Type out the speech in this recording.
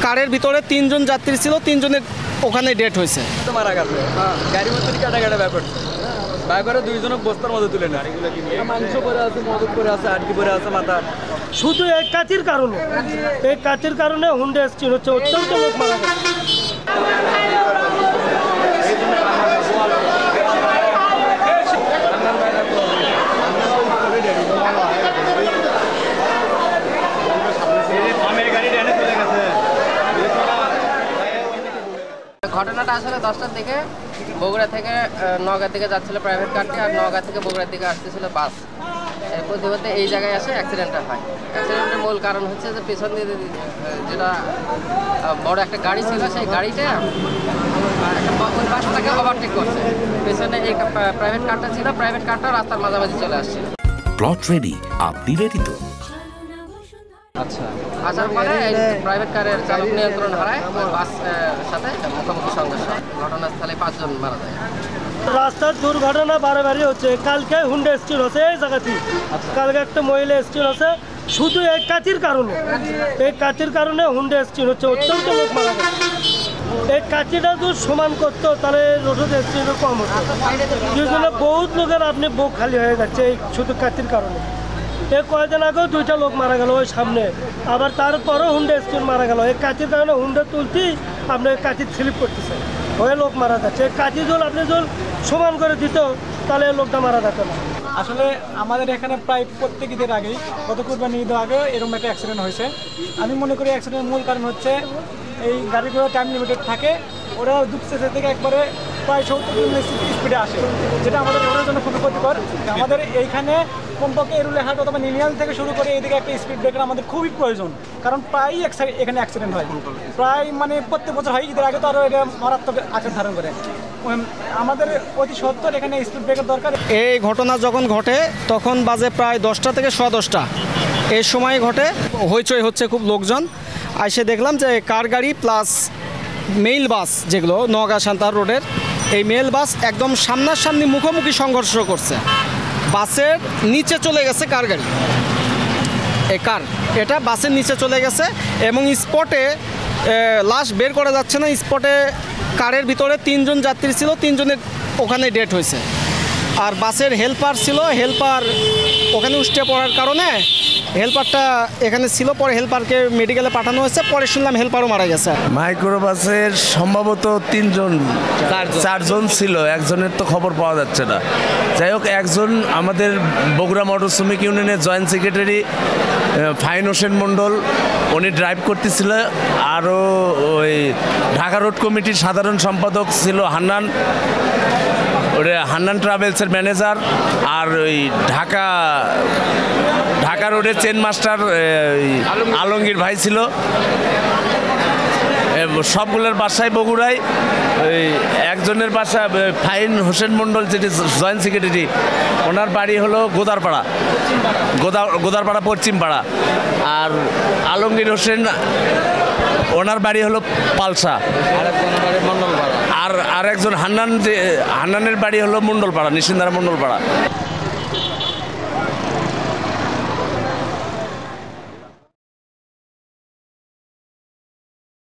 কারের ভিতরে 3 জন যাত্রী ছিল, 3 জনের ওখানে ডেথ হয়েছে। মারা গেছে গাড়ির মধ্যে কাটা ব্যাপার ব্যাপারে 2 জন বস্তার মধ্যে তুলে না মাংস পরে আছে, মদত করে আছে, আটকি পরে আছে মাথা। শুধু এই কাচের কারণে হুন্ডা অ্যাক্সিডেন্ট হচ্ছে, অত্যন্ত লোক মারা গেছে। ঘটনাটা আসলে 10টার দিকে বগুড়া থেকে নওগাঁ দিকে যাচ্ছিল প্রাইভেট কারটি, আর নওগাঁ থেকে বগুড়ার দিকে আসতেছিল বাস। এর প্রতিমধ্যে এই জায়গায় এসে অ্যাক্সিডেন্টটা হয়। অ্যাক্সিডেন্টের মূল কারণ হচ্ছে যে পেছন দিয়ে যেটা বড় একটা গাড়ি ছিল, সেই গাড়িটা ওই বাসটাকে ওভারটেক করছে। পেছনে এই প্রাইভেট কারটা ছিল, প্রাইভেট কারটা রাস্তার মাঝামাঝি চলে আসছিল। প্লট রেডি, আপনি রেডি তো? আচ্ছা, আসার পরে প্রাইভেট কারের চালক নিয়ন্ত্রণ হারায়, বাস সাথে মুখোমুখি সংঘর্ষ। ঘটনাস্থলে 5 জন মারা যায়। রাস্তার দুর্ঘটনা বারবারই হচ্ছে। কালকে হুন্ডা অ্যাক্সিডেন্ট হচ্ছে এই জায়গাতে, কালকে একটা মহিলা অ্যাক্সিডেন্ট হচ্ছে শুধু এই কাচের কারণে হুন্ডা অ্যাক্সিডেন্ট হচ্ছে, অত্যন্ত লোক মারা গেছে। এই কাচিটা যদি সমান করতো তাহলে রোড অ্যাক্সিডেন্ট কম হতো। বহুত লোকের আপনি বুক খালি হয়ে যাচ্ছে এই শুধু কাচির কারণে। এই কয়েকদিন আগেও 2টা লোক মারা গেল ওই সামনে, আবার তারপরেও হুন্ডা অ্যাক্সিডেন্ট মারা গেল। এই কাচির কারণে হুন্ডা তুলতেই আপনি কাচির স্লিপ করতেছে, হয়ে লোক মারা যাচ্ছে। কাচি জল আপনি জল সমান করে দিত তাহলে লোকটা মারা যেত না। আসলে আমাদের এখানে প্রায় প্রত্যেক ঈদের আগেই, গত কুরবানি ঈদের আগেও এরকম একটা অ্যাক্সিডেন্ট হয়েছে। আমি মনে করি অ্যাক্সিডেন্টের মূল কারণ হচ্ছে এই গাড়িগুলো টাইম লিমিটেড থাকে, ওরা দুপসেসের থেকে একবারে প্রায় 70 কিলোমিটার স্পিডে আসে, যেটা আমাদের রোডের জন্য খুবই ক্ষতিকর। আমাদের এইখানে কমপক্ষে এরুলেহাট অথবা নিনিয়াল থেকে শুরু করে এদিকে একটা স্পিড ব্রেকার আমাদের খুবই প্রয়োজন, কারণ প্রায়ই এখানে অ্যাক্সিডেন্ট হয়, প্রায় মানে প্রত্যেক বছর হয়। ঈদের আগে তো আরও এটা মারাত্মক আকার ধারণ করে। আমাদের অতি সত্তর এখানে স্পিড ব্রেকার দরকার। এই ঘটনা যখন ঘটে তখন বাজে প্রায় 10টা থেকে 10:15 এই সময় ঘটে। হইচই হচ্ছে খুব, লোকজন এসে দেখলাম যে কার গাড়ি প্লাস মেইল বাস, যেগুলো নওগাঁ সান্তাহার রোডের এই মেইল বাস একদম সামনাসামনি মুখোমুখি সংঘর্ষ করছে। বাসের নিচে চলে গেছে কার গাড়ি, এই কার এটা বাসের নিচে চলে গেছে এবং স্পটে লাশ বের করা যাচ্ছে না। স্পটে কারের ভিতরে 3 জন যাত্রী ছিল, 3 জনের ওখানে ডেথ হয়েছে। আর বাসের হেল্পার ছিল, হেল্পার ওখানে উষ্টে পড়ার কারণে হেল্পারটা এখানে ছিল, পরে হেল্পারকে মেডিকেলে পাঠানো হয়েছে। পরে শুনলাম হেল্পারও মারা গেছে। মাইক্রোবাসের সম্ভবত 3 জন 4 জন ছিল, একজনের তো খবর পাওয়া যাচ্ছে না। যাই হোক, একজন আমাদের বগুড়া মোটর শ্রমিক ইউনিয়নের জয়েন্ট সেক্রেটারি ফাইন হোসেন মণ্ডল, উনি ড্রাইভ করতেছিল। আরও ওই ঢাকা রোড কমিটির সাধারণ সম্পাদক ছিল হান্নান, ওটা হান্নান ট্রাভেলসের ম্যানেজার। আর ওই ঢাকা রোডের চেন মাস্টার আলমগীর ভাই ছিল। সবগুলোর বাসায় বগুড়ায়। ওই একজনের বাসা ফাইন হোসেন মণ্ডল, যেটি জয়েন্ট সেক্রেটারি, ওনার বাড়ি হলো গোদারপাড়া পশ্চিমপাড়া। আর আলমগীর হোসেন, ওনার বাড়ি হলো পালসা। আর আরেকজন হান্নানের বাড়ি হলো মণ্ডলপাড়া, নিশিন্দারা মণ্ডলপাড়া।